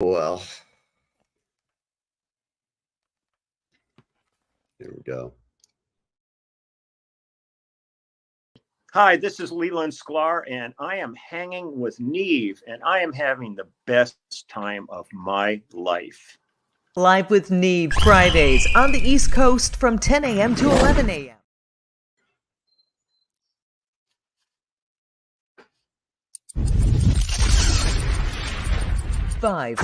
Well, here we go. Hi, this is Leland Sklar, and I am hanging with Neve, and I am having the best time of my life. Live with Neve Fridays on the East Coast from 10 a.m. to 11 a.m. Five,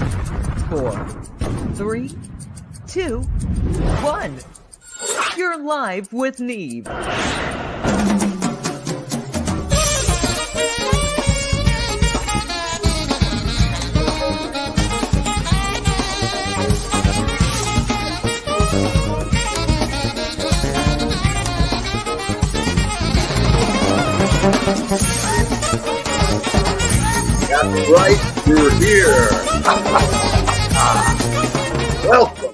four, three, two, one. You're live with Neve. That's right, you're here. Welcome.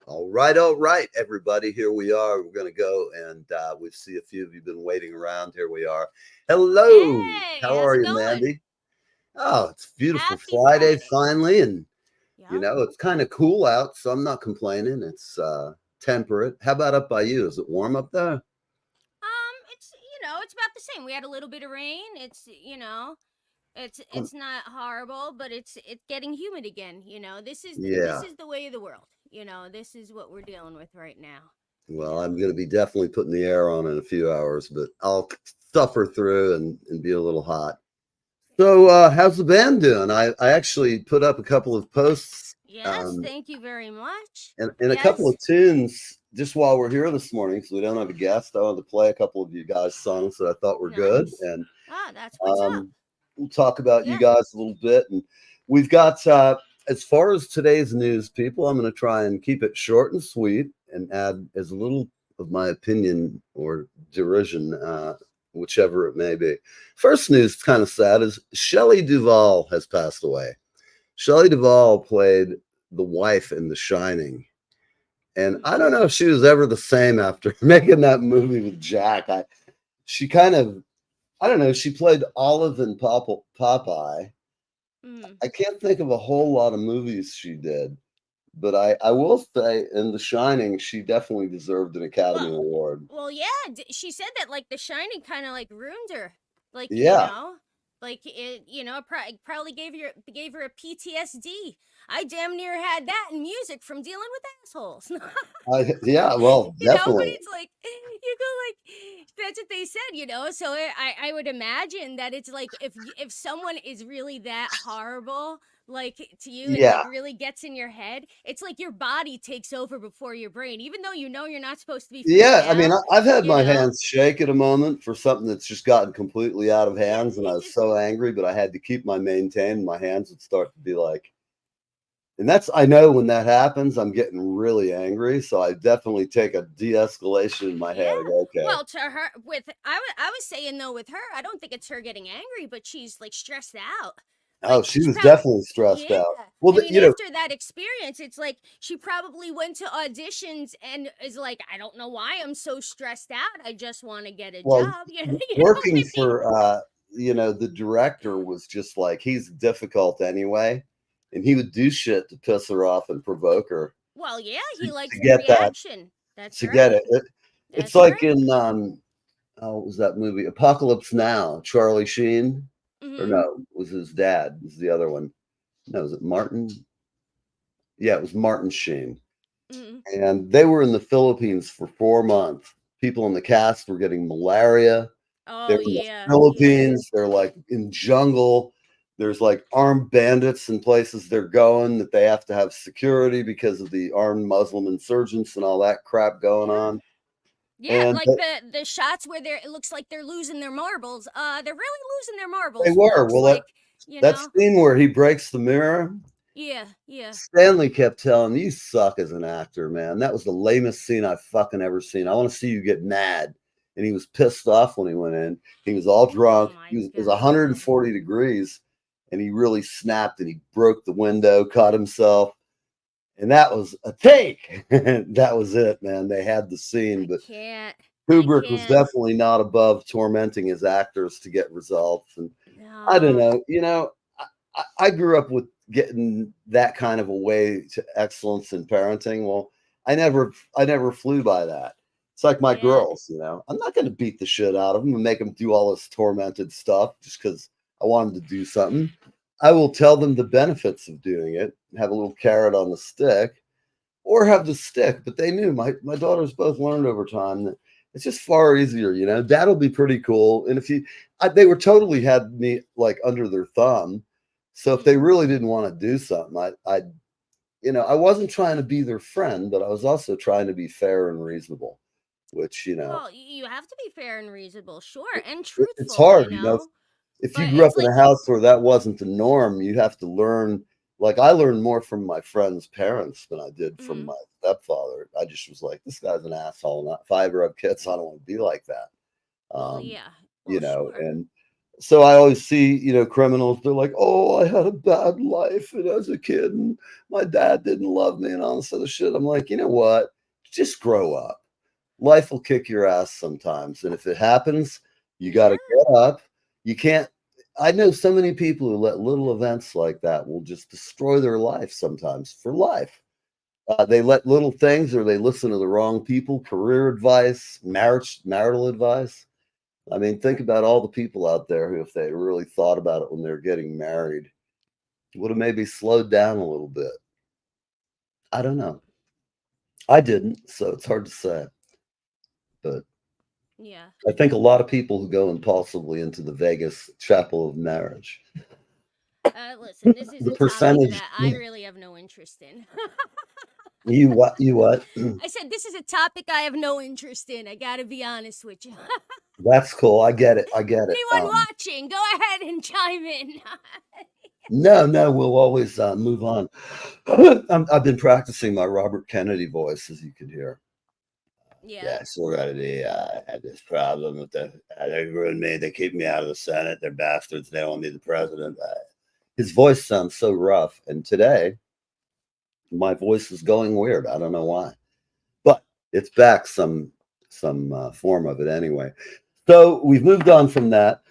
All right, everybody. Here we are. We're going to go and we see a few of you been waiting around. Here we are. Hello. Hey, How how's are it you, going? Mandy? Oh, it's beautiful Happy Friday Friday. finally. And, Yep. it's kind of cool out, so I'm not complaining. It's temperate. How about up by you? Is it warm up there? It's about the same. We had a little bit of rain. It's not horrible, but it's getting humid again. This is Yeah. the way of the world. This is what we're dealing with right now. Well, I'm going to be definitely putting the air on in a few hours, but I'll suffer through and be a little hot. So, how's the band doing? I actually put up a couple of posts Yes, thank you very much. and a couple of tunes just while we're here this morning, because we don't have a guest. I wanted to play a couple of you guys' songs that I thought were good, Nice. and That's what's up. we'll talk about you Yeah. guys a little bit. And we've got, as far as today's news, people, I'm going to try and keep it short and sweet and add as little of my opinion or derision, whichever it may be. First news, kind of sad, is Shelley Duvall has passed away. Shelley Duvall played the wife in The Shining. And I don't know if she was ever the same after making that movie with Jack. She kind of, I don't know, she played Olive in Popeye. I can't think of a whole lot of movies she did, but I will say in The Shining, she definitely deserved an Academy Award. Well, yeah, she said that like The Shining kind of like ruined her. Like, Yeah. like it, probably gave her a PTSD. I damn near had that in music from dealing with assholes. Yeah, well, But definitely. it's like you go like that's what they said. So I would imagine that it's like if someone is really that horrible like to you and Yeah. like really gets in your head, it's like your body takes over before your brain, even though you're not supposed to be freaking Yeah, I mean, out, I've had you my know? hands shake at a moment for something that's just gotten completely out of hands, and I was so angry, but I had to keep my maintain. My hands would start to be like, and that's, I know when that happens, I'm getting really angry. So I definitely take a de-escalation in my head. And go, okay. Well, to her, I was saying though with her, I don't think it's her getting angry, but she's like stressed out. Oh, Like, she was prob- definitely stressed out. Well, I mean, you know, after that experience, it's like she probably went to auditions and is like, I don't know why I'm so stressed out. I just want to get a job. You know what I working mean? for, the director was just like, he's difficult anyway. And he would do shit to piss her off and provoke her. Well, yeah, he likes To the get that, reaction. That's to right. get it. It's That's like right. in, what was that movie? Apocalypse Now, Charlie Sheen. Or no, it was his dad. It was the other one. No, was it Martin? Yeah, it was Martin Sheen. And they were in the Philippines for 4 months. People in the cast were getting malaria. They're Oh in the yeah. Philippines. They're like in jungle. There's like armed bandits in places they're going that they have to have security because of the armed Muslim insurgents and all that crap going on. Yeah, And like the shots where it looks like they're losing their marbles. They're really losing their marbles. they were. Folks. Well, Like, that scene where he breaks the mirror, Yeah, yeah. Stanley kept telling me, "You suck as an actor, man. That was the lamest scene I've fucking ever seen. I want to see you get mad." And he was pissed off when he went in. He was all Oh drunk. my It was God. 140 degrees, and he really snapped and he broke the window, cut himself. And that was a take. That was it, man. They had the scene, I but can't. I Kubrick was can't. definitely not above tormenting his actors to get results. And I don't No. know, I grew up with getting that kind of a way to excellence in parenting. Well, I never flew by that. It's like my Yeah. girls, I'm not going to beat the shit out of them and make them do all this tormented stuff just because I want them to do something. I will tell them the benefits of doing it, have a little carrot on the stick, or have the stick. But they knew my daughters both learned over time that it's just far easier. That'll be pretty cool. And if they were totally had me like under their thumb. So if they Mm. really didn't want to do something, I wasn't trying to be their friend, but I was also trying to be fair and reasonable, which, Well, you have to be fair and reasonable, sure, and it's truthful, hard, you know? if you But grew up it's in like a house where that wasn't the norm, you have to learn. Like I learned more from my friends' parents than I did from mm, my stepfather. I just was like, this guy's an asshole. Not if I ever have kids, I don't want to be like that. well, Um, yeah. Well, sure. and so I always see, criminals, they're like, oh, I had a bad life and as a kid and my dad didn't love me and all this other shit. I'm like, you know what? Just grow up. Life will kick your ass sometimes. And if it happens, you got Yeah. to get up. You can't. I know so many people who let little events like that will just destroy their life sometimes for life. They let little things or they listen to the wrong people, career advice, marital advice. I mean, think about all the people out there who, if they really thought about it when they were getting married, would have maybe slowed down a little bit. I don't know. I didn't, so it's hard to say. But Yeah. I think a lot of people who go impulsively into the Vegas chapel of marriage, Listen, this is the a topic percentage, that I really have no interest in. you what? I said this is a topic I have no interest in. I gotta be honest with you. That's cool. I get it. I get it. Anyone watching, go ahead and chime in. No, we'll always move on. I've been practicing my Robert Kennedy voice, as you can hear. Yeah. Yeah, so already I had this problem with they ruined me. They keep me out of the Senate. They're bastards. They want me the president. His voice sounds so rough. And today, my voice is going weird. I don't know why, but it's back some form of it anyway. So we've moved on from that.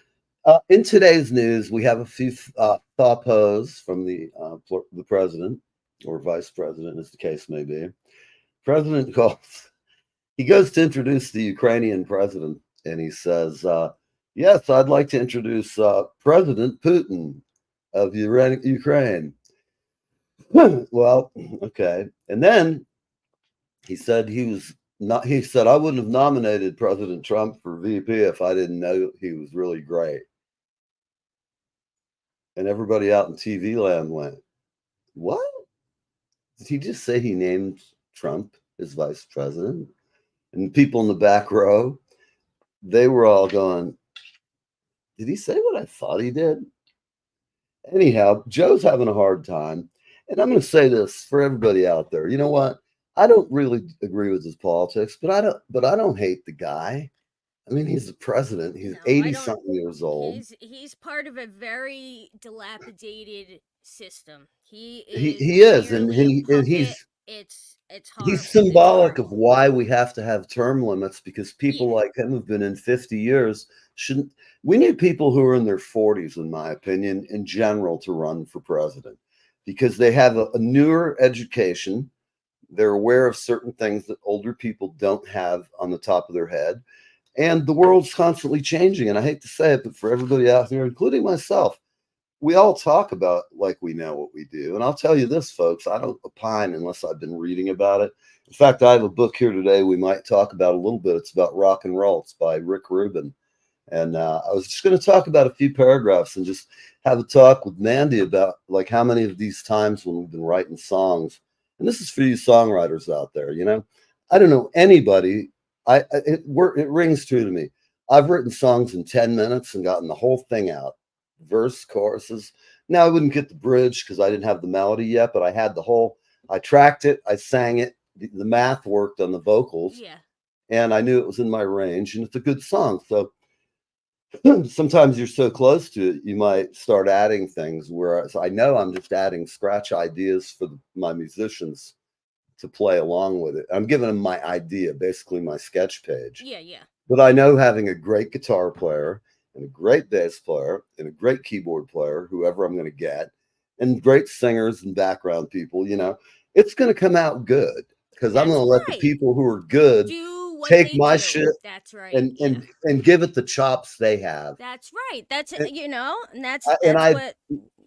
In today's news, we have a few thoughts from the president or vice president, as the case may be. President calls. He goes to introduce the Ukrainian president, and he says, "Yes, I'd like to introduce President Putin of Ukraine." Well, okay, and then he said he was not. He said, "I wouldn't have nominated President Trump for VP if I didn't know he was really great." And everybody out in TV land went, "What? Did he just say he named Trump his vice president?" And people in the back row, they were all going, "Did he say what I thought he did?" Anyhow, Joe's having a hard time. And I'm going to say this for everybody out there. You know what? I don't really agree with his politics, but I don't hate the guy. I mean, he's the president. He's No, I 80 don't. something years old. He's part of a very dilapidated system. He is He is, and, merely a and puppet. It's he's horrible. It's symbolic of horrible. why we have to have term limits because Yeah. people like him who've been in 50 years shouldn't. We need people who are in their 40s, in my opinion, in general, to run for president because they have a newer education. They're aware of certain things that older people don't have on the top of their head. And the world's constantly changing. And I hate to say it, but for everybody out here, including myself, we all talk about like we know what we do. And I'll tell you this, folks, I don't opine unless I've been reading about it. In fact, I have a book here today we might talk about a little bit. It's about rock and roll. It's by Rick Rubin. And I was just going to talk about a few paragraphs and just have a talk with Mandy about like how many of these times when we've been writing songs, and this is for you songwriters out there, I don't know anybody. It rings true to me. I've written songs in 10 minutes and gotten the whole thing out, verse, choruses, Now I wouldn't get the bridge because I didn't have the melody yet, but I had the whole. I tracked it, I sang it. The math worked on the vocals, Yeah. and I knew it was in my range, and it's a good song. So sometimes you're so close to it, you might start adding things. Whereas I know I'm just adding scratch ideas for my musicians to play along with it. I'm giving them my idea, basically my sketch page. Yeah, yeah. But I know having a great guitar player and a great bass player and a great keyboard player, whoever I'm going to get, and great singers and background people, it's going to come out good because I'm That's going to let the right. people who are good Do what take they my do. shit That's right. and Yeah. and give it the chops they have. That's right. That's And, and that's and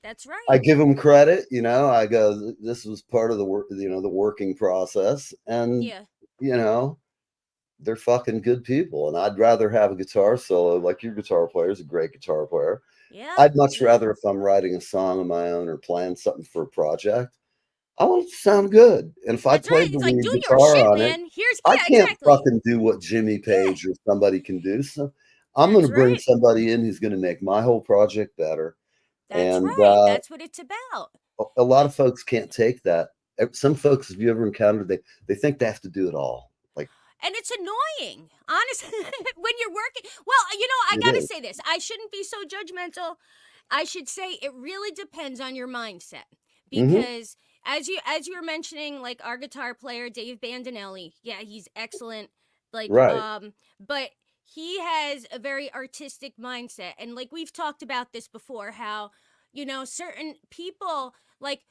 that's I right. give them credit. I go, this was part of the work, the working process, and Yeah. you know, they're fucking good people. And I'd rather have a guitar solo like your guitar player is a great guitar player. Yeah. I'd much Yeah. rather if I'm writing a song of my own or playing something for a project, I want it to sound good. And if I That's right. played the It's like, do lead your guitar shit, on it, man. Here's I yeah, can't exactly. fucking do what Jimmy Yeah. Page or somebody can do. So I'm going That's to bring right. somebody in who's going to make my whole project better. That's And right. That's what it's about. a lot of folks can't take that. Some folks, have you ever encountered, they think they have to do it all. Like, And it's annoying, honestly, when you're working. Well, I it gotta is. say this. I shouldn't be so judgmental. I should say it really depends on your mindset Hmm. because as you were mentioning, like our guitar player Dave Bandinelli, yeah, he's excellent. Like, Right. but he has a very artistic mindset, and like we've talked about this before, how certain people like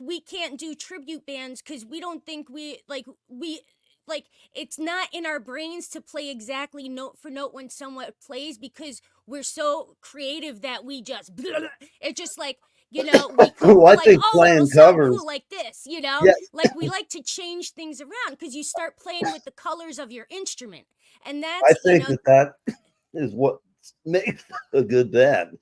we can't do tribute bands because we don't think we it's not in our brains to play exactly note for note when someone plays because we're so creative that we just it's just like Well, we're I like, think oh, it will playing sound covers, cool like this, yeah, like we like to change things around because you start playing with the colors of your instrument, and I that's think that is what makes a good band.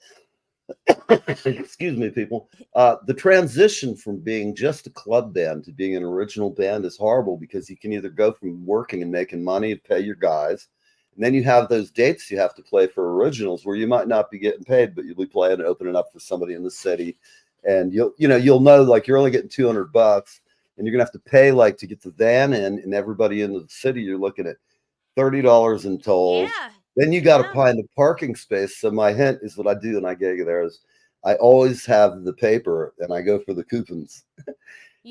Excuse me, people. The transition from being just a club band to being an original band is horrible because you can either go from working and making money to pay your guys, and then you have those dates you have to play for originals where you might not be getting paid, but you'll be playing and opening up for somebody in the city, and you'll know like you're only getting $200, and you're gonna have to pay like to get the van in and everybody into the city. You're looking at $30 in tolls. yeah, Then you got to yeah, find a parking space. So my hint is what I do when I gig there is I always have the paper and I go for the coupons.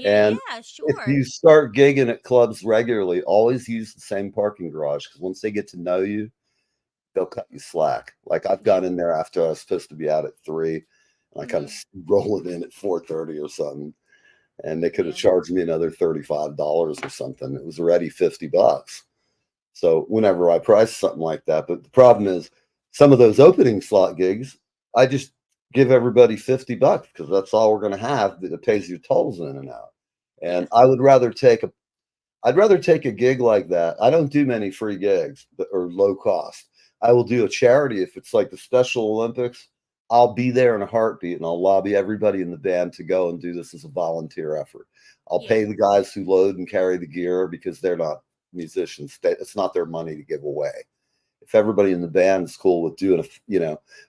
And yeah, if sure, you start gigging at clubs regularly, always use the same parking garage because once they get to know you, they'll cut you slack. Like I've yeah, gone in there after I was supposed to be out at 3, and I kind of hmm, roll it in at 4:30 or something, and they could have yeah, charged me another $35 or something. It was already $50. So whenever I price something like that, but the problem is some of those opening slot gigs, I just give everybody $50 because that's all we're going to have that pays your tolls in and out. yeah, And I'd rather take a gig like that. I don't do many free gigs that are low cost. I will do a charity if it's like the Special Olympics. I'll be there in a heartbeat and I'll lobby everybody in the band to go and do this as a volunteer effort. I'll yeah, pay the guys who load and carry the gear because they're not musicians. It's not their money to give away. If everybody in the band is cool with doing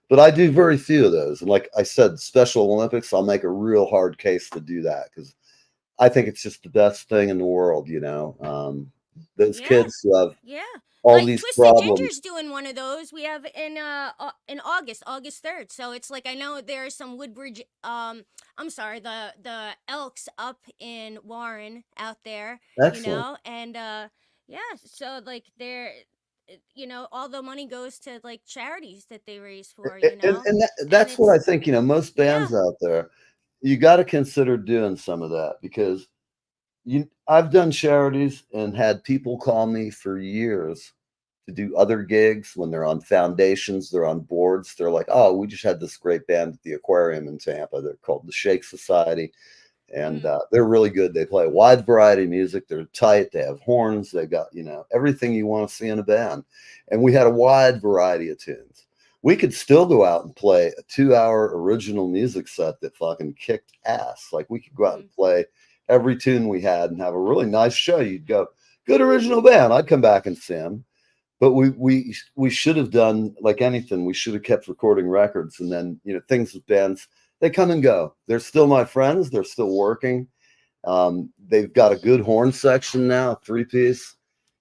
but I do very few of those. And like I said, Special Olympics, I'll make a real hard case to do that because I think it's just the best thing in the world. Those yeah, kids who have yeah. all Like these Twisted problems. Ginger's doing one of those. We have in August 3rd. So it's like I know there are some Woodbridge I'm sorry, the Elks up in Warren out there, Excellent. and yeah, so like they're all the money goes to like charities that they raise for, And and that's what I it's think, most yeah, bands out there, you got to consider doing some of that because I've done charities and had people call me for years to do other gigs when they're on foundations, they're on boards. They're like, oh, we just had this great band at the aquarium in Tampa. They're called the Shake Society. And mm, they're really good. They play a wide variety of music. They're tight. They have horns. They got, everything you want to see in a band. And we had a wide variety of tunes. We could still go out and play a 2-hour original music set that fucking kicked ass. Like we could go out mm, and play every tune we had and have a really nice show. You'd go, good original band. I'd come back and see them. But we should have done like anything. We should have kept recording records, and then things with bands they come and go. They're still my friends. They're still working. They've got a good horn section now, 3-piece,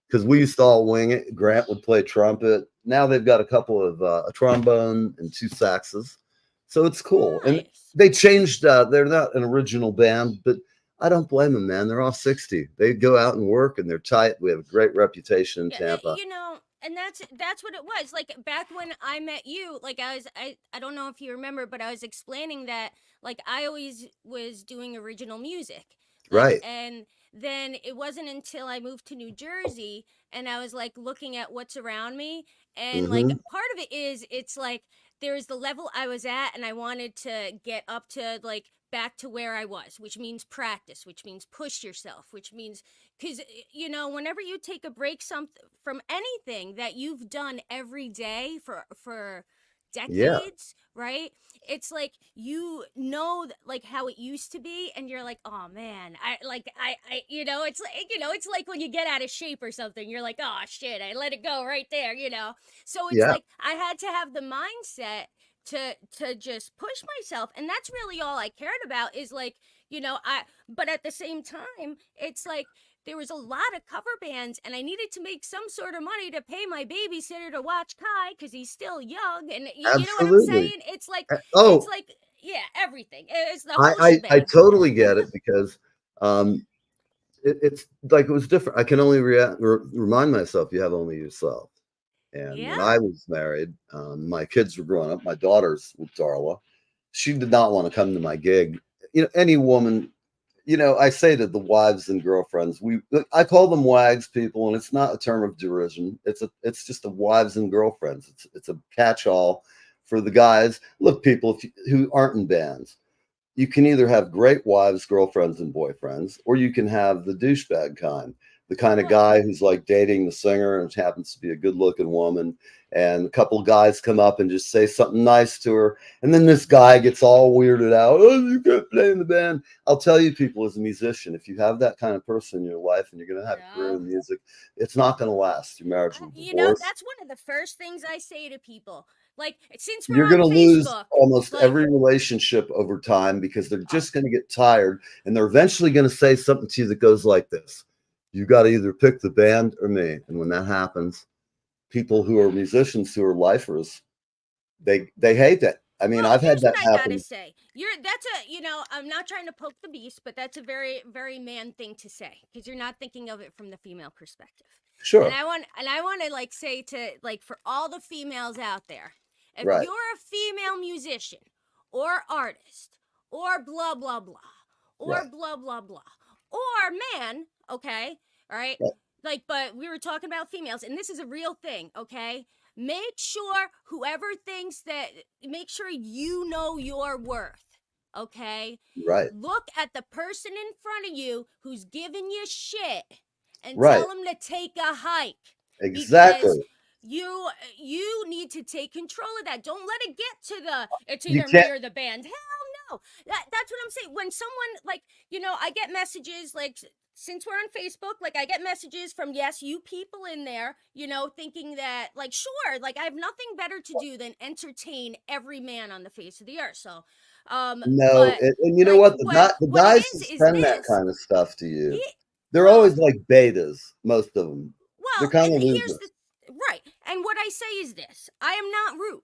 because we used to all wing it. Grant would play trumpet. Now they've got a couple of a trombone and 2 saxes, so it's cool. And Nice. they changed. They're not an original band, but I don't blame them, man. They're all 60. They go out and work, and they're tight. We have a great reputation in Yeah, Tampa. you know, and that's what it was. Like back when I met you, like I don't know if you remember, but I was explaining that like I always was doing original music. Like Right. and then it wasn't until I moved to New Jersey and I was like looking at what's around me and like Hmm. part of it is it's like there's the level I was at and I wanted to get up to like back to where I was, which means practice, which means push yourself, which means because you know whenever you take a break from anything that you've done every day for Yeah. decades, right? It's like you know like how it used to be and you're like, oh man, I you know, it's like it's like when you get out of shape or something, you're like, oh shit, I let it go right there, you know. So it's Yeah. like I had to have the mindset to just push myself, and that's really all I cared about is like, you know, I but at the same time it's like there was a lot of cover bands and I needed to make some sort of money to pay my babysitter to watch Kai because he's still young, and you know what I'm Absolutely. saying, it's Oh, like yeah, everything, it's the I, whole I shebang. totally get it because um, it's like it was different. I can only remind myself you have only yourself. And when Yeah. I was married, my kids were growing up. My daughter's with Darla. She did not want to come to my gig. You know, any woman, you know, I say to the wives and girlfriends, I call them wags people, and it's not a term of derision. It's just a wives and girlfriends. It's a catch-all for the guys. Look, people who aren't in bands, you can either have great wives, girlfriends, and boyfriends, or you can have the douchebag kind, the kind of Well, guy who's like dating the singer and happens to be a good looking woman. And a couple of guys come up and just say something nice to her. And then this guy gets all weirded out. Oh, you can't play in the band. I'll tell you, people, as a musician, if you have that kind of person in your life and you're going to have a career no. in music, it's not going to last. Your marriage will You know, divorce. that's one of the first things I say to people. Like, since we're You're on going to lose Facebook, almost like, every relationship over time because they're oh, just going to get tired and they're eventually going to say something to you that goes like this. You got to either pick the band or me. And when that happens, people who are musicians who are lifers, they hate that. I mean, well, I've had here's what that I gotta happen. say. That's a, you know, I'm not trying to poke the beast, but that's a very, very man thing to say because you're not thinking of it from the female perspective. Sure. And I want to like say to like for all the females out there, if Right. you're a female musician or artist or blah blah blah or Right. blah blah blah or man, okay, all right, Right. like, but we were talking about females, and this is a real thing, okay? Make sure whoever thinks that, make sure you know your worth, okay? Right. Look at the person in front of you who's giving you shit and Right. tell them to take a hike because Exactly. you need to take control of that. Don't let it get to the it's You either can't. me or the band. Hell no. That's what I'm saying. When someone like, you know, I get messages like since we're on Facebook, like I get messages from yes, you people in there, you know, thinking that like sure, like I have nothing better to do than entertain every man on the face of the earth. So No, but and you know like what? The what it guys who is send that this. kind of stuff to you, Yeah, they're well, always like betas, most of them. They're well, kind and of here's the losers. right. And what I say is this: I am not rude.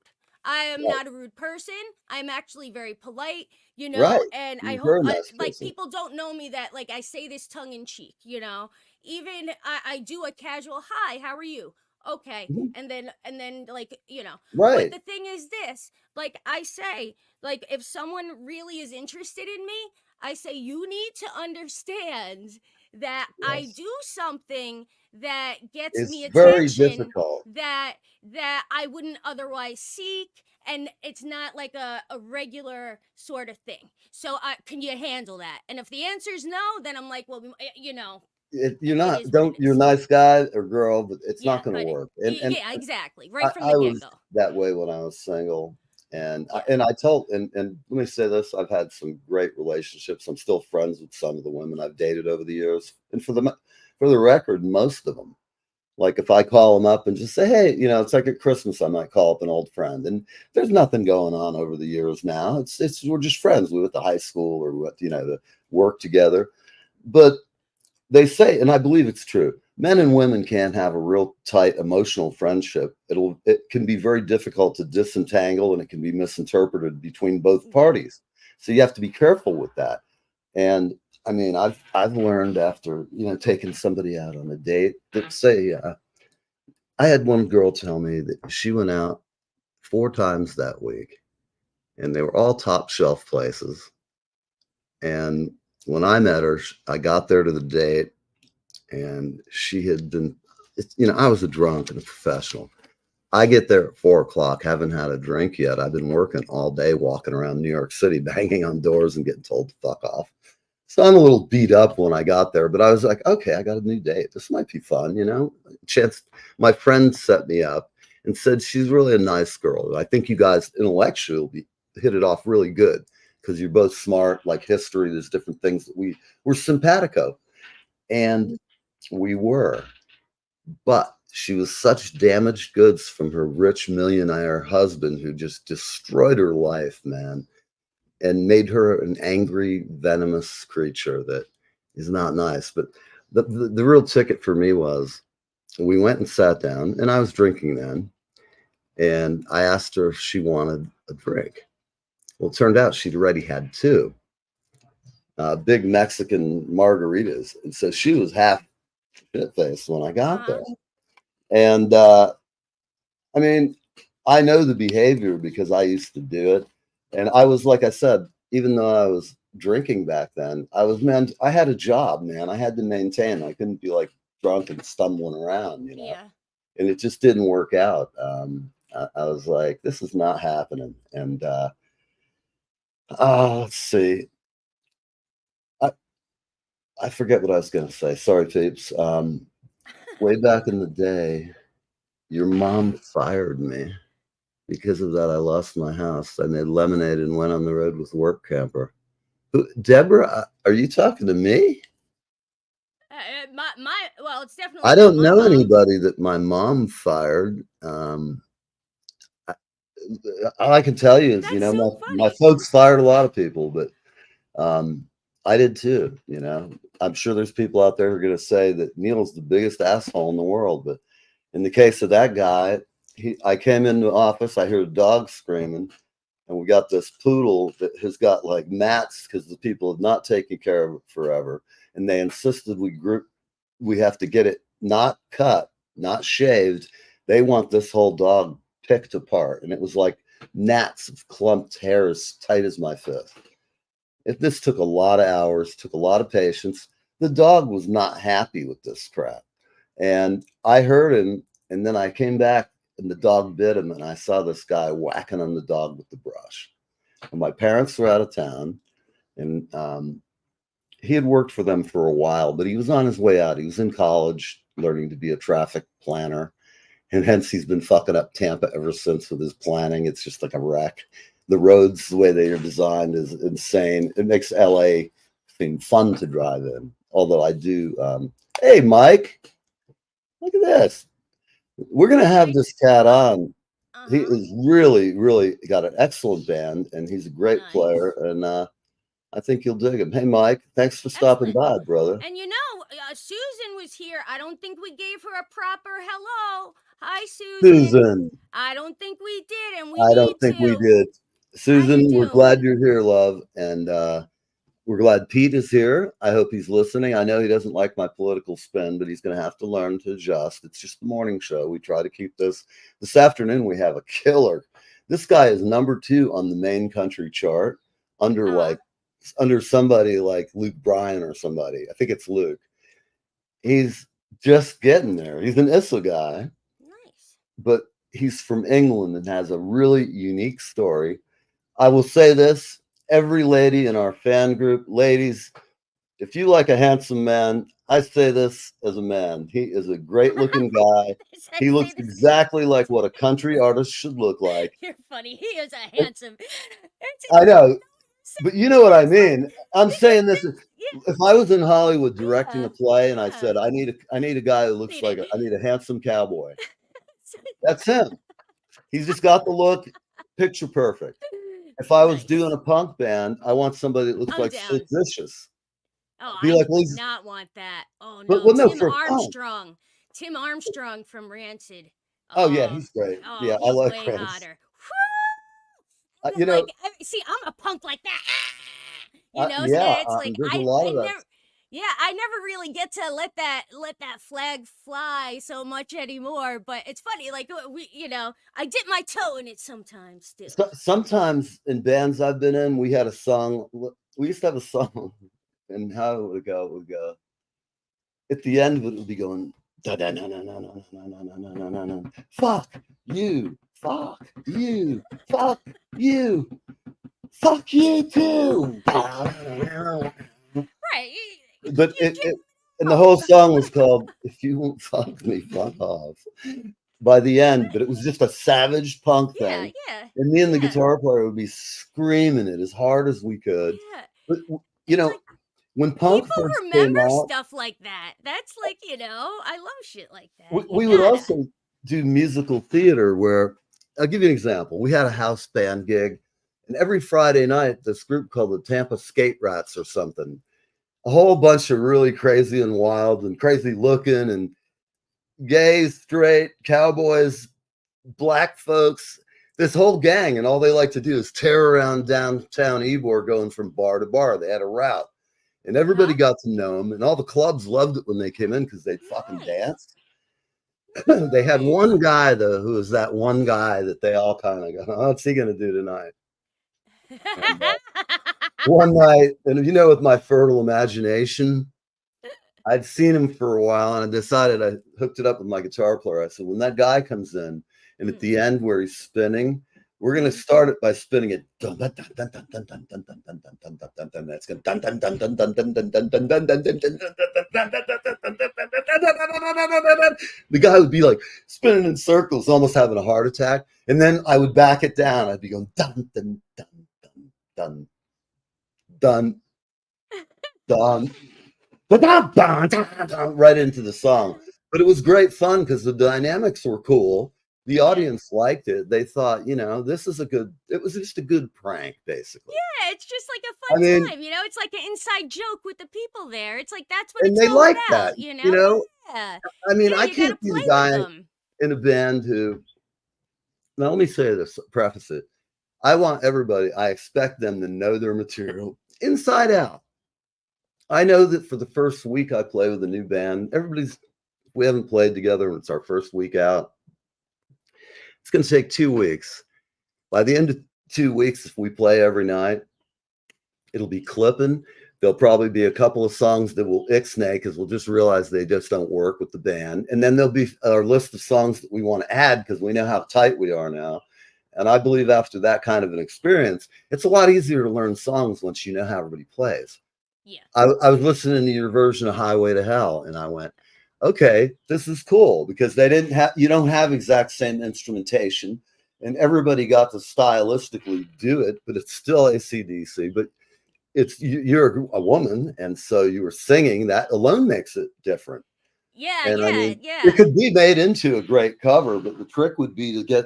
I am Right. not a rude person. I'm actually very polite, you know, Right. and I You're a hope very nice like person. people don't know me that like I say this tongue in cheek, you know. Even I do a casual hi, how are you? Okay. Mhm. And then like, you know, but Right. the thing is this, like I say, like if someone really is interested in me, I say you need to understand that I Yes. do something that gets It's me very attention difficult. that I wouldn't otherwise seek, and it's not like a regular sort of thing. So can you handle that? And if the answer is no, then I'm like, well, you know, You're it not is what it you're a is. nice guy or girl, but it's Yeah, not going to but work. And yeah, exactly. I, Right from the I was get-go. that way when I was single. Yeah. And I told and let me say this: I've had some great relationships. I'm still friends with some of the women I've dated over the years, and for the record, most of them. Like if I call them up and just say, hey, it's like at Christmas, I might call up an old friend, and there's nothing going on over the years now. It's we're just friends. We went to high school or we went, to work together. But they say, and I believe it's true, men and women can't have a real tight emotional friendship. It can be very difficult to disentangle, and it can be misinterpreted between both parties. So you have to be careful with that. And I mean, I've learned after taking somebody out on a date that say I had one girl tell me that she went out 4 times that week, and they were all top shelf places. And when I met her, I got there to the date, and she had been, I was a drunk and a professional. I get there at 4 o'clock, haven't had a drink yet. I've been working all day, walking around New York City, banging on doors and getting told to fuck off. So I'm a little beat up when I got there, but I was like, okay, I got a new date. This might be fun, Chance, my friend set me up and said she's really a nice girl. I think you guys intellectually hit it off really good because you're both smart, like history. There's different things that we're simpatico. And we were. But she was such damaged goods from her rich millionaire husband who just destroyed her life, man, and made her an angry, venomous creature that is not nice. But the real ticket for me was we went and sat down, and I was drinking then, and I asked her if she wanted a drink. Well, it turned out she'd already had 2 big Mexican margaritas, and so she was half shit-faced when I got there. And I mean, I know the behavior because I used to do it. And I was, like I said, even though I was drinking back then, I had a job, man. I had to maintain. I couldn't be like drunk and stumbling around, Yeah. And it just didn't work out. I was like, this is not happening. And let's see. I forget what I was going to say. Sorry, peeps. Way back in the day, your mom fired me. Because of that, I lost my house. I made lemonade and went on the road with work camper. Deborah, are you talking to me? Well, it's definitely. I don't know mom. anybody that my mom fired. All I can tell you is, That's so my funny. folks fired a lot of people, but I did too. I'm sure there's people out there who are going to say that Neil's the biggest asshole in the world, but in the case of that guy, I came into the office, I heard a dog screaming, and we got this poodle that has got like mats because the people have not taken care of it forever, and they insisted we have to get it not cut, not shaved. They want this whole dog picked apart, and it was like gnats of clumped hair as tight as my fist. This took a lot of hours, took a lot of patience. The dog was not happy with this crap, and I heard him, and then I came back, and the dog bit him, and I saw this guy whacking on the dog with the brush. And my parents were out of town, and he had worked for them for a while, but he was on his way out. He was in college learning to be a traffic planner, and hence he's been fucking up Tampa ever since with his planning. It's just like a wreck. The roads, the way they are designed, is insane. It makes LA seem fun to drive in, although I do. Hey, Mike, look at this. We're going to have this cat on. He is really, really got an excellent band, and he's a great player, and I think you'll dig him. Hey, Mike, thanks for stopping by, brother. And Susan was here. I don't think we gave her a proper hello. Hi, Susan. I don't think we did, and I don't think we did. Susan, we're glad you're here, love, and we're glad Pete is here. I hope he's listening. I know he doesn't like my political spin, but he's going to have to learn to adjust. It's just the morning show. We try to keep this. This afternoon, we have a killer. This guy is #2 on the main country chart under somebody like Luke Bryan or somebody. I think it's Luke. He's just getting there. He's an Issa guy. Nice. But he's from England and has a really unique story. I will say this. Every lady in our fan group, ladies, if you like a handsome man, I say this as a man. He is a great looking guy. He looks exactly like what a country artist should look like. You're funny. He is a handsome. I know, but you know what I mean. I'm saying this. if I was in Hollywood directing Yeah, a play and I yeah. said, I need a guy who looks like I need a handsome cowboy. That's him. He's just got the look, picture perfect. If I was doing a punk band, I want somebody that looks I'm like Sid down. Vicious. Oh, Be I like, well, would he's, not want that. Oh but no, well, no, Tim for punk. Armstrong. Tim Armstrong from Rancid. Oh yeah, Oh, he's great. oh, Yeah, I he's like way Prince. hotter. You know, Like, see, I'm a punk like that. You know, so yeah, it's like there's a lot I of that. never, yeah, I never really get to let that flag fly so much anymore. But it's funny, like I dip my toe in it sometimes still. Sometimes in bands I've been in, we had a song. We used to have a song, and how it would go? It would go at the end. It would be going. Da da na na na na na na na na na na. Fuck you. Fuck you. Fuck you. Fuck you too. Right. But and the whole song was called "If You Won't Fuck Me, Fuck Off." By the end, but it was just a savage punk Yeah, thing. yeah. And me and the Yeah. guitar player would be screaming it as hard as we could. Yeah. But you know, Like, when punk people first came remember out, stuff like that. That's like, I love shit like that. we You would gotta. also do musical theater where I'll give you an example. We had a house band gig, and every Friday night, this group called the Tampa Skate Rats or something, a whole bunch of really crazy and wild and crazy looking and gay, straight, cowboys, black folks, this whole gang, and all they like to do is tear around downtown Ybor going from bar to bar. They had a route, and everybody Uh-huh. got to know them, and all the clubs loved it when they came in because they'd fucking Nice. dance. They had Nice. one guy, though, who was that one guy that they all kind of go, oh, what's he going to do tonight? And, one night, and with my fertile imagination, I'd seen him for a while, and I decided I hooked it up with my guitar player. I said, when that guy comes in, and at the end where he's spinning, we're going to start it by spinning it. That's going the guy would be like spinning in circles, almost having a heart attack. And then I would back it down. I'd be going dun dun dun dun dun dun dun, right into the song. But it was great fun because the dynamics were cool. The audience liked it. They thought, this is it was just a good prank, basically. Yeah, it's just like a fun time, it's like an inside joke with the people there. It's like that's what and it's they all like about, that. Yeah. I mean, Yeah, I you gotta can't be the play with guy them. in a band who. Now, let me say this, preface it. I want everybody, I expect them to know their material inside out. I know that for the first week I play with a new band, we haven't played together and it's our first week out. It's going to take 2 weeks. By the end of 2 weeks, if we play every night, it'll be clipping. There'll probably be a couple of songs that will ixnay because we'll just realize they just don't work with the band. And then there'll be our list of songs that we want to add because we know how tight we are now. And I believe after that kind of an experience, it's a lot easier to learn songs once you know how everybody plays. Yeah. I was listening to your version of Highway to Hell, and I went, okay, this is cool because you don't have exact same instrumentation, and everybody got to stylistically do it, but it's still AC/DC. But you're a woman, and so you were singing. That alone makes it different. Yeah, And I yeah, mean, yeah. it could be made into a great cover, but the trick would be to get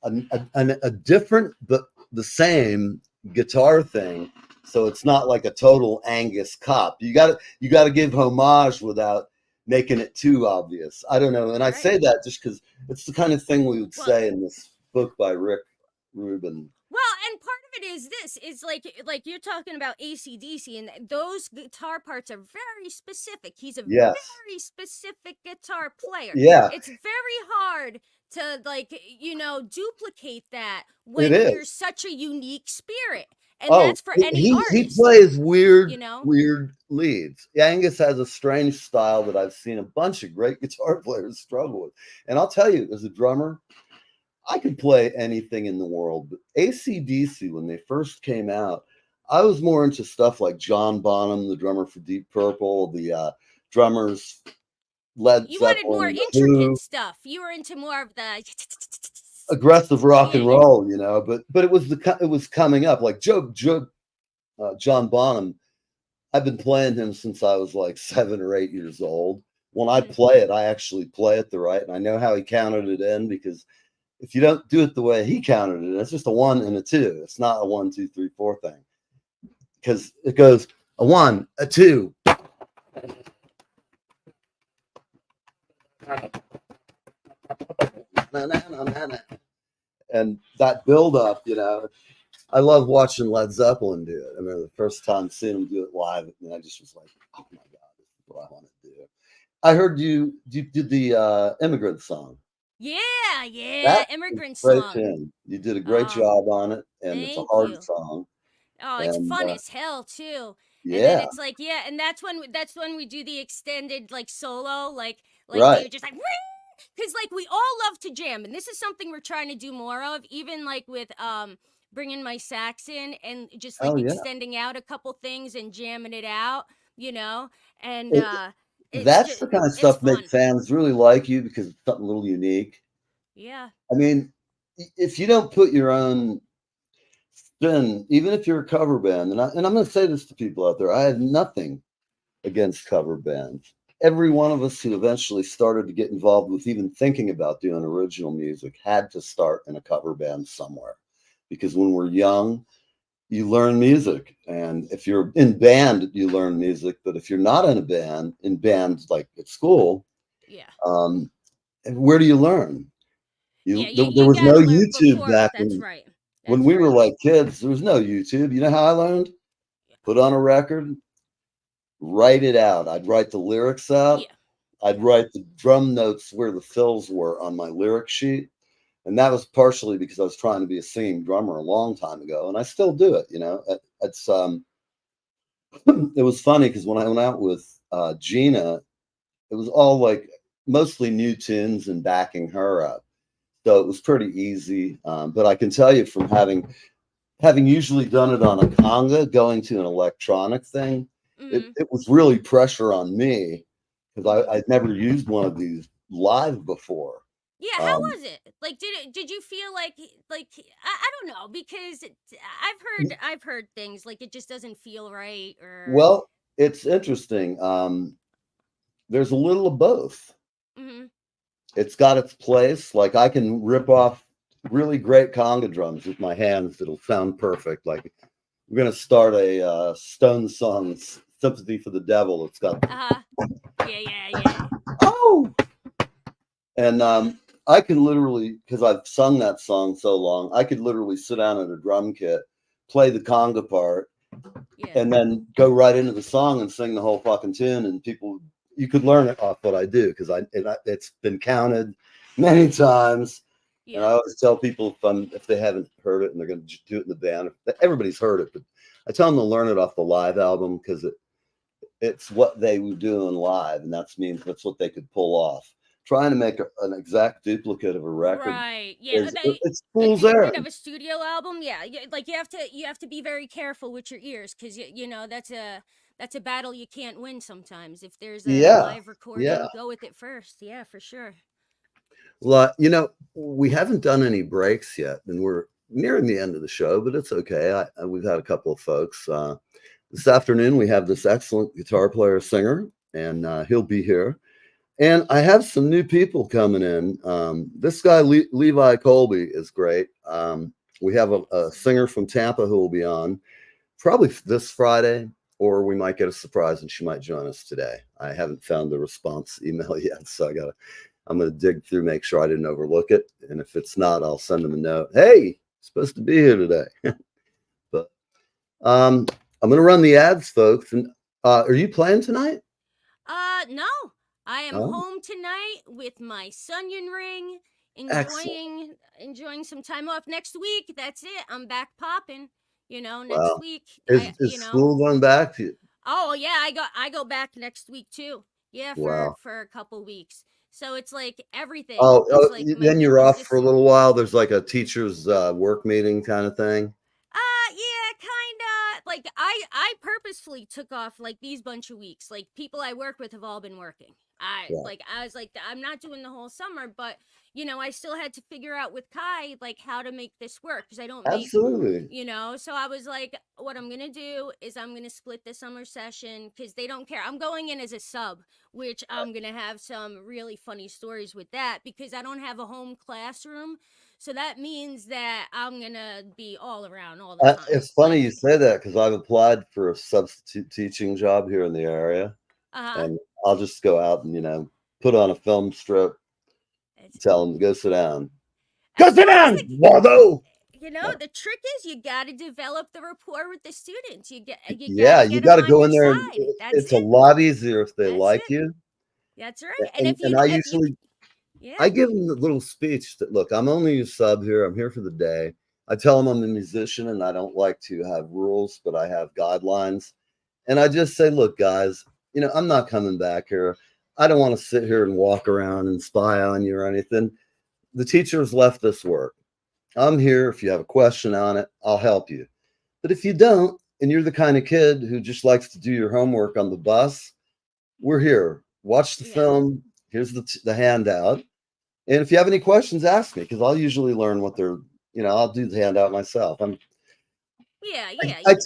a different but the same guitar thing, so it's not like a total Angus cop. You got to give homage without making it too obvious. I don't know, and I say that just because it's the kind of thing we would say in this book by Rick Rubin. Well, and part of it is this is like you're talking about AC/DC, and those guitar parts are very specific. He's a very specific guitar player. Yeah, it's very hard to duplicate that when you're such a unique spirit. And that's for any artist. He plays weird leads. Angus has a strange style that I've seen a bunch of great guitar players struggle with. And I'll tell you, as a drummer, I could play anything in the world. But AC/DC, when they first came out, I was more into stuff like John Bonham, the drummer for Deep Purple, the drummers Led Zeppelin. You wanted more intricate stuff. You were into more of the aggressive rock and roll, but it was coming up like John Bonham I've been playing him since I was like 7 or 8 years old. When I Mhm. play it, I actually play it the right, and I know how he counted it in, because if you don't do it the way he counted it, it's just a 1 and a 2. It's not a 1, 2, 3, 4 thing, because it goes a 1, a 2. And that build up, I love watching Led Zeppelin do it. I remember the first time seeing him do it live, and I just was like, oh my God, this is what I want to do. I heard you did the Immigrant song. Yeah, That immigrant great song. tune. You did a great Oh, job on it, and it's a thank hard you. song. Oh, it's And fun as hell too. And then yeah, it's like, yeah, and that's when we do the extended like solo, like right. dude just like because like we all love to jam, and this is something we're trying to do more of, even like with bringing my sax in and just like Oh yeah. extending out a couple things and jamming it out, you know, and It, it's that's just the kind of it's stuff make fun. fans really like you, because it's something a little unique. Yeah. I mean, if you don't put your own spin, even if you're a cover band, and I'm going to say this to people out there, I have nothing against cover bands. Every one of us who eventually started to get involved with even thinking about doing original music had to start in a cover band somewhere, because when we're young, you learn music, and if you're in band, you learn music. But if you're not in bands like at school, Yeah. um, where do you learn? Yeah, There you was no gotta learn YouTube before. back That's right. when That's we were right. like kids. There was no YouTube. You know how I learned? Put on a record, write it out. I'd write the lyrics out. Yeah. I'd Yeah. write the drum notes where the fills were on my lyric sheet. And that was partially because I was trying to be a singing drummer a long time ago, and I still do it. It's it was funny because when I went out with Gina, it was all like mostly new tunes and backing her up, so it was pretty easy. But I can tell you, from having usually done it on a conga, going to an electronic thing, Mhm. it was really pressure on me, because Mhm. I'd never used one of these live before. Yeah, how Um, was it? Like, did you feel like I don't know, because I've heard things like it just doesn't feel right, or well, it's interesting. There's a little of both. mhm. It's got its place. Like, I can rip off really great conga drums with my hands that'll sound perfect. Like, we're gonna start a Stone song, "Sympathy for the Devil." It's got Uh-huh. Yeah. oh, and I can literally, because I've sung that song so long, I could literally sit down at a drum kit, play the conga part, Yeah. and then go right into the song and sing the whole fucking tune. And people, you could learn it off what I do, because it's been counted many times. And I Yeah. always tell people, if they haven't heard it and they're going to do it in the band, everybody's heard it, but I tell them to learn it off the live album, because it's what they were doing live, and that's what they could pull off. Trying to make an exact duplicate of a record Right. Yeah. it's fool's Right, of errand. a studio album. Yeah. Like you have to be very careful with your ears, cuz you know that's a battle you can't win sometimes. If there's a Yeah, live yeah. recording, go with it first. Yeah, for sure. Well, we haven't done any breaks yet, and we're nearing the end of the show, but it's okay. We've had a couple of folks. This afternoon, we have this excellent guitar player singer, and he'll be here. And I have some new people coming in. This guy, Levi Colby, is great. We have a singer from Tampa who will be on probably this Friday, or we might get a surprise and she might join us today. I haven't found the response email yet, so I'm gonna dig through, make sure I didn't overlook it. And if it's not, I'll send them a note. Hey, supposed to be here today. But I'm gonna run the ads, folks. And are you playing tonight? No. I am Oh, home tonight with my Sunyon ring, excellent. enjoying some time off. Next week, that's it. I'm back popping. Next Wow. week, Is school going back to you? Oh yeah, I go back next week too. Yeah, for Wow. for a couple weeks. So it's like everything. It's Oh, like my then you're week is off for a just little while. There's like a teacher's work meeting kind of thing. yeah, kinda. like I purposefully took off like these bunch of weeks. Like people I work with have all been working. Yeah. I was like, I'm not doing the whole summer, but I still had to figure out with Kai like how to make this work because I don't make, Absolutely. so I was like, what I'm gonna do is I'm gonna split the summer session because they don't care. I'm going in as a sub, which I'm gonna have some really funny stories with that because I don't have a home classroom. So that means that I'm gonna be all around all the time. It's funny you say that because I've applied for a substitute teaching job here in the area, Uh-huh. and I'll just go out and put on a film strip, tell them to go sit down. Go sit down, Waldo. The trick is you got to develop the rapport with the students. You Yeah, you got to go in there. It's a it. lot easier if they That's like it. you. That's right. And And I usually, I give them the little speech that, look, I'm only a sub here. I'm here for the day. I tell them I'm a musician and I don't like to have rules, but I have guidelines. And I just say, look, guys, I'm not coming back here. I don't want to sit here and walk around and spy on you or anything. The teachers left this work. I'm here. If you have a question on it, I'll help you. But if you don't, and you're the kind of kid who just likes to do your homework on the bus, we're here. Watch the film. Here's the handout. And if you have any questions, ask me because I'll usually learn what they're, I'll do the handout myself. I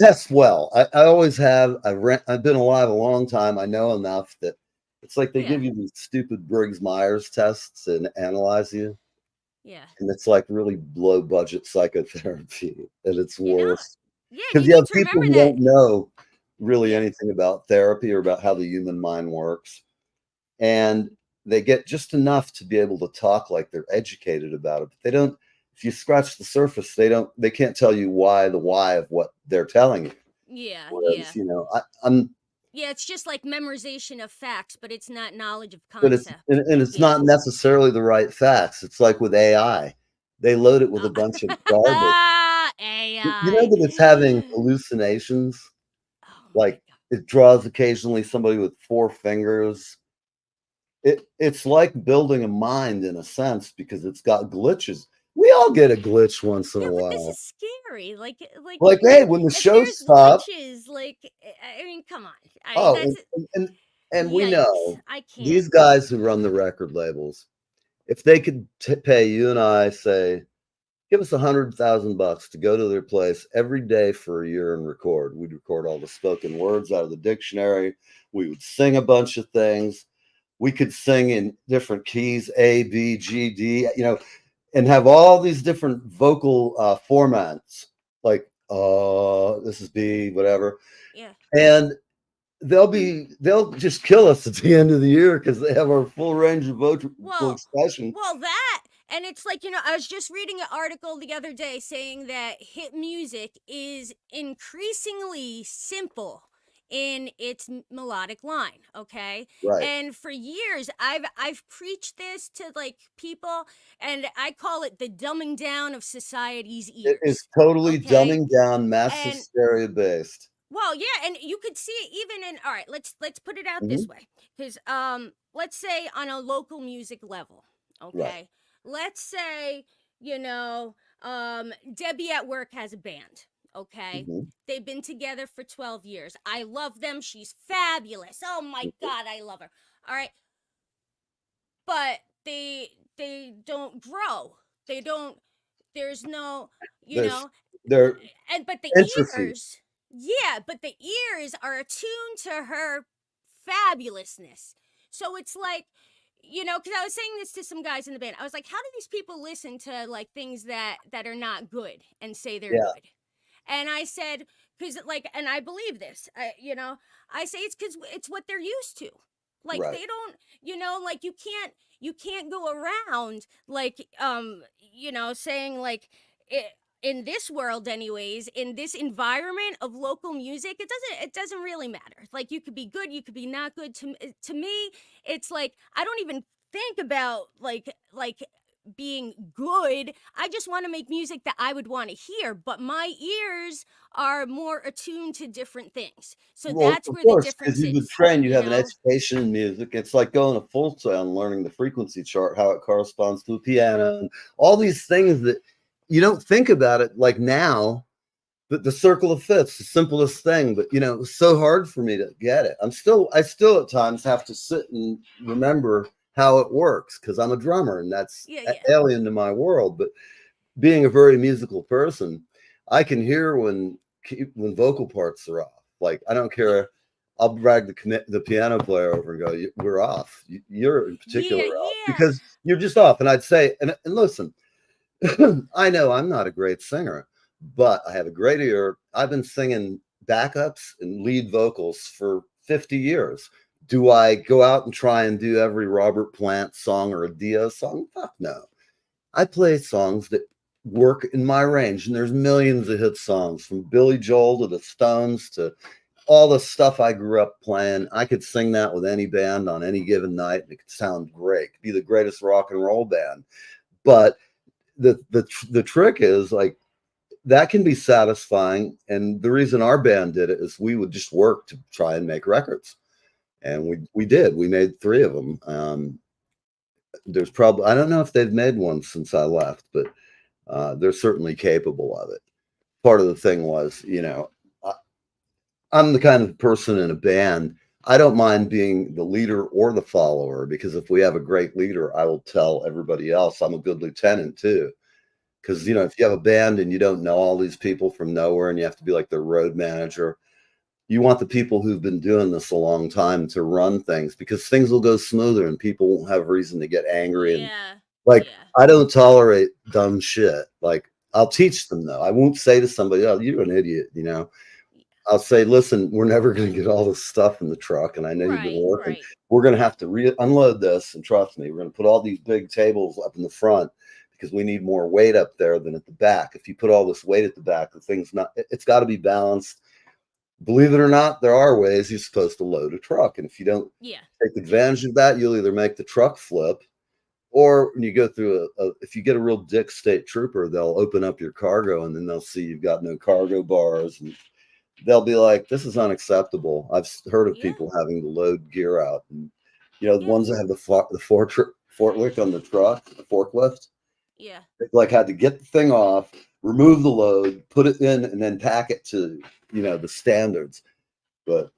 test well. I always have. I've been alive a long time. I know enough that it's like they give you these stupid Briggs-Myers tests and analyze you. Yeah. And it's like really low budget psychotherapy at its worst. Yeah, because you have people who don't know really anything about therapy or about how the human mind works. And they get just enough to be able to talk like they're educated about it. But they don't, if you scratch the surface, they can't tell you the why of what they're telling you. Yeah. Whereas, I'm it's just like memorization of facts, but it's not knowledge of but concept. it's not necessarily the right facts. It's like with AI. They load it with a bunch of garbage. AI. You know that it's having hallucinations? Like it draws occasionally somebody with 4 fingers. It's like building a mind in a sense because it's got glitches. We all get a glitch once in a while. But this is scary. Like hey, when the show stops. Glitches, I mean, come on. And we know I can't. These guys who run the record labels, if they could pay you and I, say, give us $100,000 to go to their place every day for a year and record. We'd record all the spoken words out of the dictionary. We would sing a bunch of things. We could sing in different keys, A, B, G, D, and have all these different vocal formats, like this is B, whatever. Yeah. And they'll just kill us at the end of the year because they have our full range of vocal expression. Well, and it's like, I was just reading an article the other day saying that hit music is increasingly simple in its melodic line, okay? Right. And for years I've preached this to like people, and I call it the dumbing down of society's ears. It is totally dumbing down, mass hysteria based. Well, yeah, and you could see it even in, all right, let's put it out this way. Because let's say on a local music level, okay? Right. Let's say, Debbie at work has a band. Okay. They've been together for 12 years. I love them. She's fabulous. Oh my God, I love her. All right. But they don't grow. They don't, there's no, but the ears, but the ears are attuned to her fabulousness. So it's like, because I was saying this to some guys in the band. I was like, how do these people listen to like things that are not good and say they're good? And I said, because and I believe this, I say it's because it's what they're used to. Like they don't, you can't go around saying like in this world anyways, in this environment of local music, it doesn't really matter. Like you could be good, you could be not good. To me, it's like, I don't even think about like being good. I just want to make music that I would want to hear, but my ears are more attuned to different things. So that's where the difference is. You've been trained, you have an education in music. It's like going to full sound, learning the frequency chart, how it corresponds to a piano, and all these things that you don't think about it like now, But the circle of fifths, the simplest thing, but it was so hard for me to get it. I still at times have to sit and remember how it works because I'm a drummer and that's Yeah. alien to my world. But being a very musical person, I can hear when vocal parts are off. Like I don't care. I'll drag the piano player over and go, "We're off. You're in particular off Yeah. because you're just off." And I'd say, and listen, I know I'm not a great singer, but I have a great ear. I've been singing backups and lead vocals for 50 years. Do I go out and try and do every Robert Plant song or a Dio song? Fuck no. I play songs that work in my range, and there's millions of hit songs from Billy Joel to the Stones to all the stuff I grew up playing. I could sing that with any band on any given night, and it could sound great. It could be the greatest rock and roll band. But the trick is like that can be satisfying, and the reason our band did it is we would just work to try and make records, and we did. We made 3 of them. There's probably, I don't know if they've made one since I left, but they're certainly capable of it. Part of the thing was, I'm the kind of person in a band, I don't mind being the leader or the follower, because if we have a great leader, I will tell everybody else I'm a good lieutenant too. Because, if you have a band and you don't know all these people from nowhere and you have to be like their road manager, you want the people who've been doing this a long time to run things, because things will go smoother and people won't have reason to get angry. And like, I don't tolerate dumb shit. Like, I'll teach them though. I won't say to somebody, "Oh, you're an idiot," I'll say, "Listen, we're never going to get all this stuff in the truck. And I know you've been working. We're going to have to unload this. And trust me, we're going to put all these big tables up in the front because we need more weight up there than at the back. If you put all this weight at the back, the thing's not, it's got to be balanced." Believe it or not, there are ways you're supposed to load a truck. And if you don't take advantage of that, you'll either make the truck flip, or when you go through if you get a real dick state trooper, they'll open up your cargo and then they'll see you've got no cargo bars. And they'll be like, "This is unacceptable." I've heard of people having to load gear out. And, the ones that have the forklift on the truck, the forklift. Yeah. They like had to get the thing off, remove the load, put it in, and then pack it to, the standards. But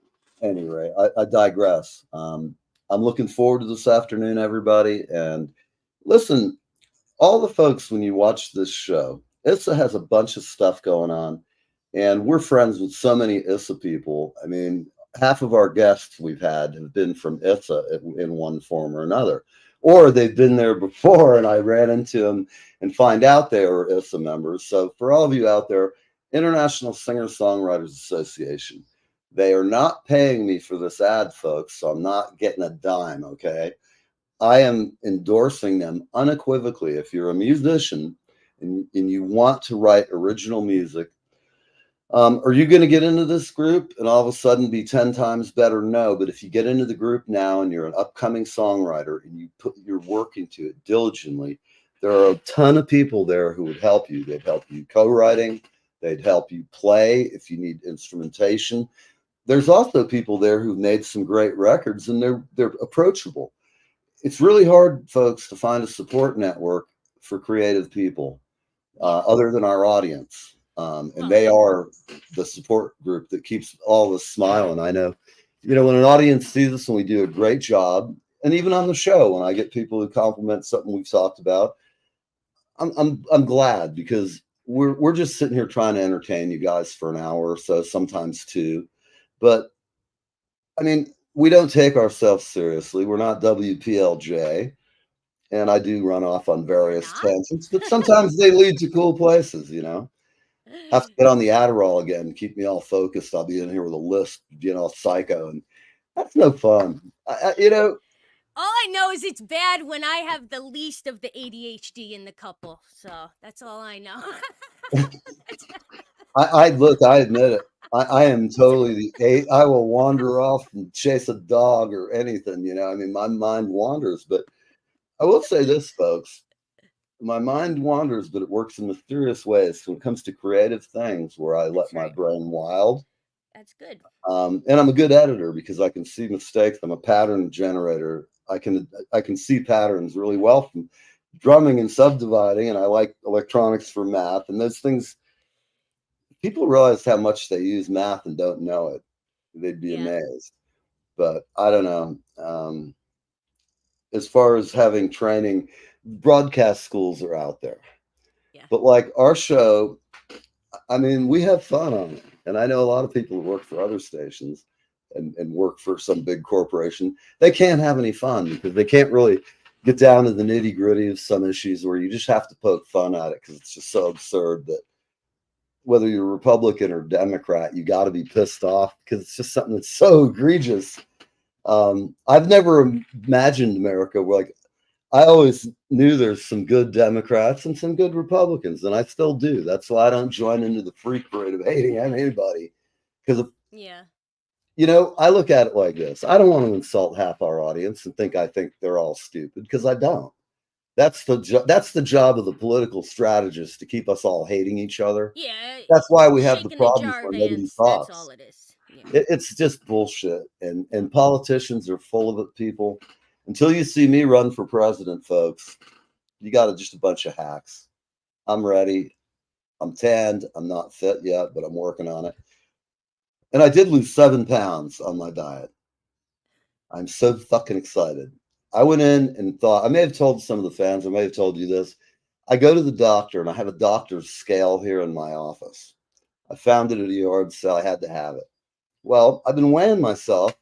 anyway, I digress. I'm looking forward to this afternoon, everybody. And listen, all the folks, when you watch this show, ISSA has a bunch of stuff going on. And we're friends with so many ISSA people. I mean, half of our guests we've had have been from ISSA in one form or another. Or they've been there before and I ran into them and find out they were ISSA members. So for all of you out there, International Singer-Songwriters Association, they are not paying me for this ad, folks, so I'm not getting a dime, okay? I am endorsing them unequivocally. If you're a musician and you want to write original music, are you going to get into this group and all of a sudden be 10 times better? No, but if you get into the group now and you're an upcoming songwriter and you put your work into it diligently, there are a ton of people there who would help you. They'd help you co-writing. They'd help you play if you need instrumentation. There's also people there who've made some great records and they're approachable. It's really hard, folks, to find a support network for creative people other than our audience. And they are the support group that keeps all of us smiling. I know, when an audience sees us and we do a great job, and even on the show, when I get people who compliment something we've talked about, I'm glad, because we're just sitting here trying to entertain you guys for an hour or so, sometimes 2. But I mean, we don't take ourselves seriously. We're not WPLJ. And I do run off on various tangents, but sometimes they lead to cool places, Have to get on the Adderall again, keep me all focused. I'll be in here with a list, all psycho, and that's no fun. All I know is it's bad when I have the least of the ADHD in the couple. So that's all I know. I admit it. I am totally I will wander off and chase a dog or anything, I mean, my mind wanders, but I will say this, folks. My mind wanders, but it works in mysterious ways when it comes to creative things where I let my brain wild. That's good. And I'm a good editor because I can see mistakes. I'm a pattern generator. I can see patterns really well from drumming and subdividing, and I like electronics for math. And those things people realized how much they use math and don't know it, they'd be Yeah. amazed. But I don't know. As far as having training, broadcast schools are out there. Yeah. But like our show, I mean, we have fun on it. And I know a lot of people who work for other stations and work for some big corporation. They can't have any fun because they can't really get down to the nitty gritty of some issues where you just have to poke fun at it because it's just so absurd that whether you're Republican or Democrat, you got to be pissed off because it's just something that's so egregious. I've never imagined America where, like, I always knew there's some good Democrats and some good Republicans, and I still do. That's why I don't join into the freak parade of hating anybody. Because, Yeah. you know, I look at it like this. I don't want to insult half our audience and think I think they're all stupid, because I don't. That's the job of the political strategist, to keep us all hating each other. Yeah. That's why we have the Shaking the problems jar, where nobody Vance. That's talks. all it is. Yeah. It's just bullshit, and politicians are full of it, people. Until you see me run for president, folks, you got just a bunch of hacks. I'm ready. I'm tanned. I'm not fit yet, but I'm working on it. And I did lose 7 pounds on my diet. I'm so fucking excited. I went in and thought, I may have told some of the fans, I may have told you this. I go to the doctor, and I have a doctor's scale here in my office. I found it at a yard sale. I had to have it. Well, I've been weighing myself.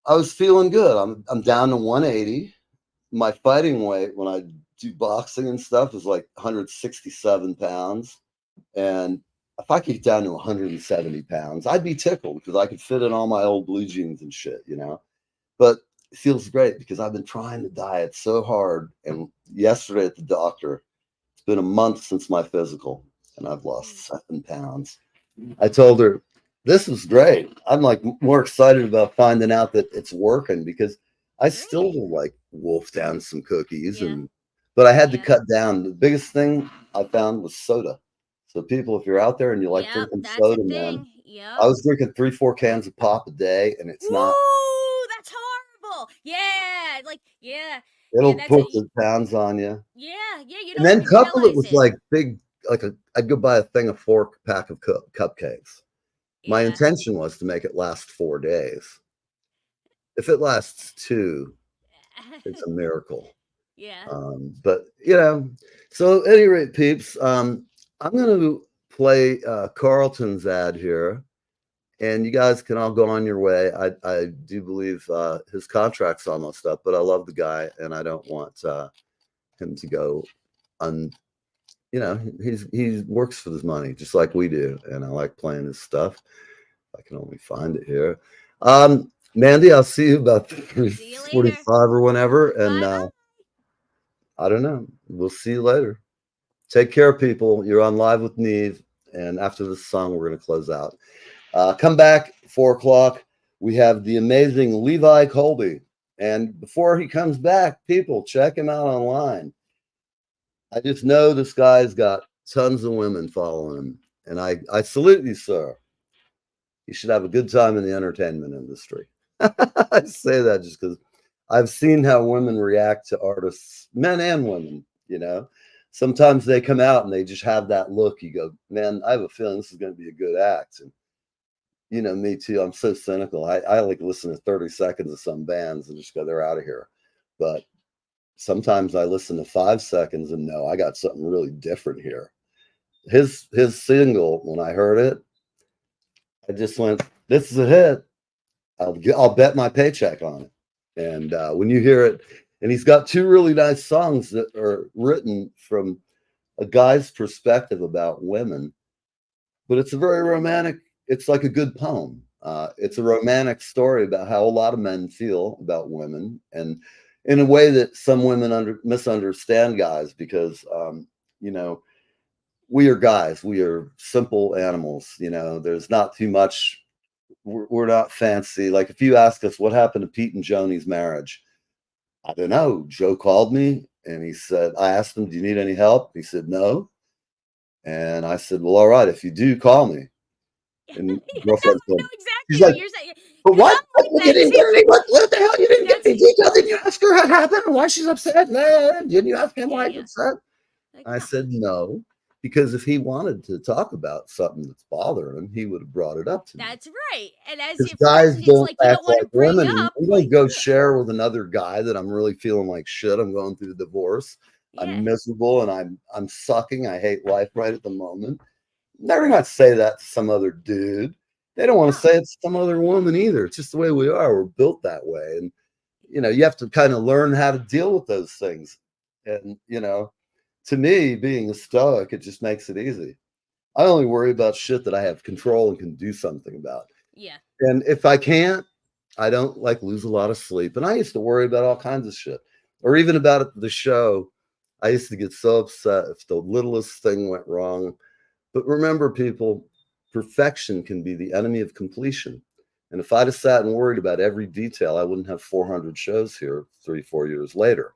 I was feeling good. I'm down to 180. My fighting weight when I do boxing and stuff is like 167 pounds. And if I could get down to 170 pounds, I'd be tickled because I could fit in all my old blue jeans and shit, you know. But it feels great because I've been trying to diet so hard. And yesterday at the doctor, it's been a month since my physical, and I've lost 7 pounds. I told her, this is great. I'm like more excited about finding out that it's working, because I still will like wolf down some cookies, Yeah. but I had to Yeah. cut down. The biggest thing I found was soda. So people, if you're out there and you like Yep, drinking that's soda, a man, thing. Yep. I was drinking 3-4 cans of pop a day, and it's not. Woo, that's horrible. Yeah, like yeah, It'll that's put a the pounds on you. yeah. You And don't then even couple it realize with it. like big, I'd go buy a thing of 4-pack of cupcakes. My Yeah. intention was to make it last 4 days. If it lasts 2, it's a miracle. Yeah. But you know, so at any rate, peeps, I'm going to play Carlton's ad here, and you guys can all go on your way. I do believe his contract's almost up, but I love the guy, and I don't want him to go you know, he works for his money just like we do, and I like playing his stuff. I can only find it here. Mandy, I'll see you about See you 3:45 later. or whenever, and Bye. I don't know. We'll see you later. Take care, people. You're on Live with Neve, and after this song, we're going to close out. Come back 4 o'clock. We have the amazing Levi Colby, and before he comes back, people, check him out online. I just know this guy's got tons of women following him, and I salute you, sir. You should have a good time in the entertainment industry. I say that just because I've seen how women react to artists, men and women, you know. Sometimes they come out and they just have that look. You go, man, I have a feeling this is going to be a good act. And, you know, me too. I'm so cynical. I like listen to 30 seconds of some bands and just go, they're out of here. But sometimes I listen to 5 seconds and know I got something really different here. His single, when I heard it, I just went, this is a hit. I'll bet my paycheck on it. And when you hear it, and he's got 2 really nice songs that are written from a guy's perspective about women, but it's a very romantic, it's like a good poem. It's a romantic story about how a lot of men feel about women, and in a way that some women misunderstand guys, because, you know, we are guys, we are simple animals, you know, there's not too much. We're not fancy. Like if you ask us what happened to Pete and Joni's marriage, I don't know. Joe called me and he said, I asked him, do you need any help? He said, no. And I said, well, all right, if you do, call me. And girlfriend I said, know exactly she's what like, you're saying. but 'Cause what? I'm like You that didn't too. get any, what the hell? You didn't get any That's details. Didn't you ask her what happened and why she's upset? No. Didn't you ask him why he's yeah. upset? Like I no. said, no. Because if he wanted to talk about something that's bothering him, he would have brought it up to me. That's right. And as Because if guys it's don't like you act don't want to like bring women. up. I'm Like, gonna go yeah, share with another guy that I'm really feeling like shit. I'm going through a divorce. yeah. I'm miserable and I'm sucking. I hate life right at the moment. They're not say that to some other dude. They don't want No. to say it to some other woman either. It's just the way we are. We're built that way. And you have to kind of learn how to deal with those things. And to me, being a stoic, it just makes it easy. I only worry about shit that I have control and can do something about. Yeah. And if I can't, I don't lose a lot of sleep. And I used to worry about all kinds of shit, or even about the show. I used to get so upset if the littlest thing went wrong. But remember, people, perfection can be the enemy of completion. And if I'd have sat and worried about every detail, I wouldn't have 400 shows here 3-4 years later.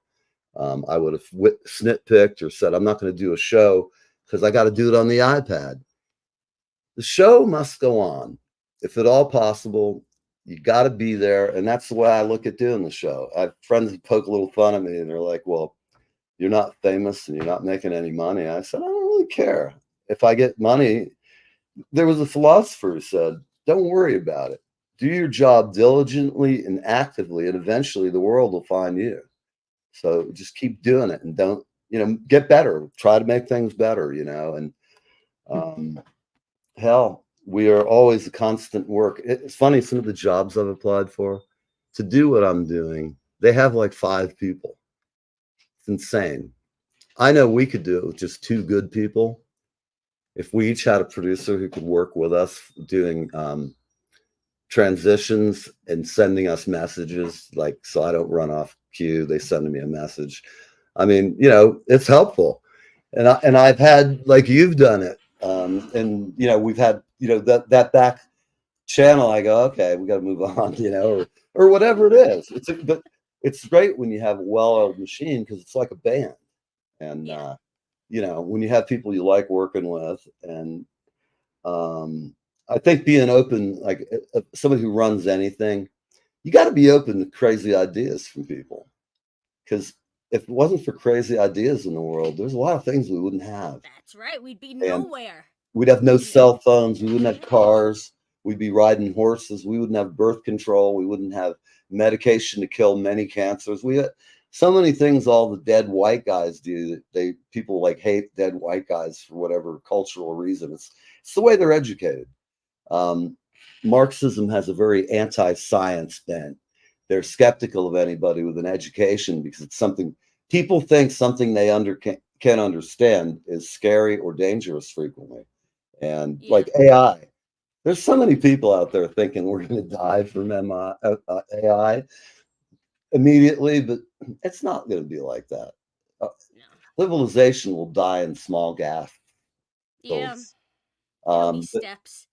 I would have snitpicked or said, I'm not going to do a show because I got to do it on the iPad. The show must go on. If at all possible, you got to be there. And that's the way I look at doing the show. I have friends that poke a little fun at me and they're like, well, you're not famous and you're not making any money. I said, I don't really care. If I get money, there was a philosopher who said, don't worry about it. Do your job diligently and actively, and eventually the world will find you. So just keep doing it and don't, get better. Try to make things better, and hell, we are always a constant work. It's funny, some of the jobs I've applied for to do what I'm doing, they have like 5 people. It's insane. I know we could do it with just 2 good people. If we each had a producer who could work with us doing transitions and sending us messages, so I don't run off cue, they send me a message. I mean, it's helpful. And I've had, like you've done it. And we've had, that back channel, I go, okay, we got to move on, or whatever it is. But it's great when you have a well-oiled machine because it's like a band. And, when you have people you like working with, and I think being open, like somebody who runs anything, you got to be open to crazy ideas from people. Because if it wasn't for crazy ideas in the world, there's a lot of things we wouldn't have. That's right. We'd be nowhere. We'd have no cell phones. We wouldn't have cars. We'd be riding horses. We wouldn't have birth control. We wouldn't have medication to kill many cancers. We had so many things all the dead white guys do that people hate dead white guys for whatever cultural reason. It's the way they're educated. Marxism has a very anti-science bent. They're skeptical of anybody with an education because it's something people think something they can understand is scary or dangerous frequently. And like AI, there's so many people out there thinking we're going to die from AI immediately, but it's not going to be like that. Civilization will die in small gasps. Yeah. Steps.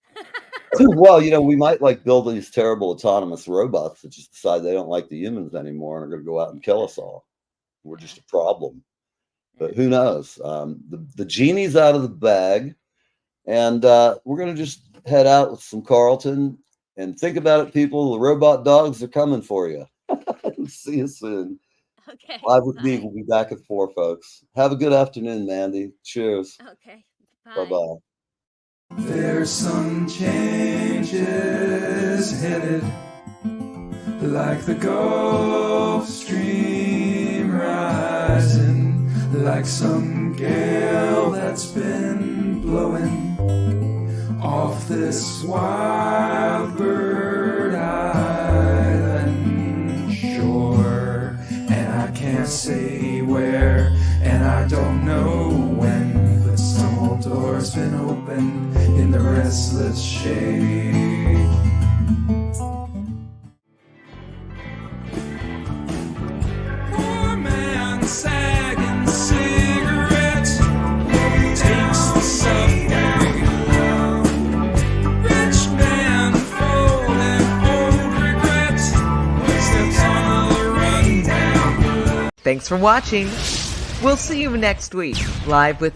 Well, we might build these terrible autonomous robots that just decide they don't like the humans anymore and are going to go out and kill us all. We're just a problem. But who knows? The genie's out of the bag, and we're going to just head out with some Carlton and think about it, people. The robot dogs are coming for you. See you soon. Okay. Live with me. We'll be back at 4, folks. Have a good afternoon, Mandy. Cheers. Okay. Bye-bye. There's some changes headed, like the Gulf Stream rising, like some gale that's been blowing off this wild bird island shore. And I can't say where, and I don't know when, but some old door's been opened in the restless shade. Poor man sagging cigarette takes the subway home. Rich man folding old regret steps on a rundown. Thanks for watching. We'll see you next week, live with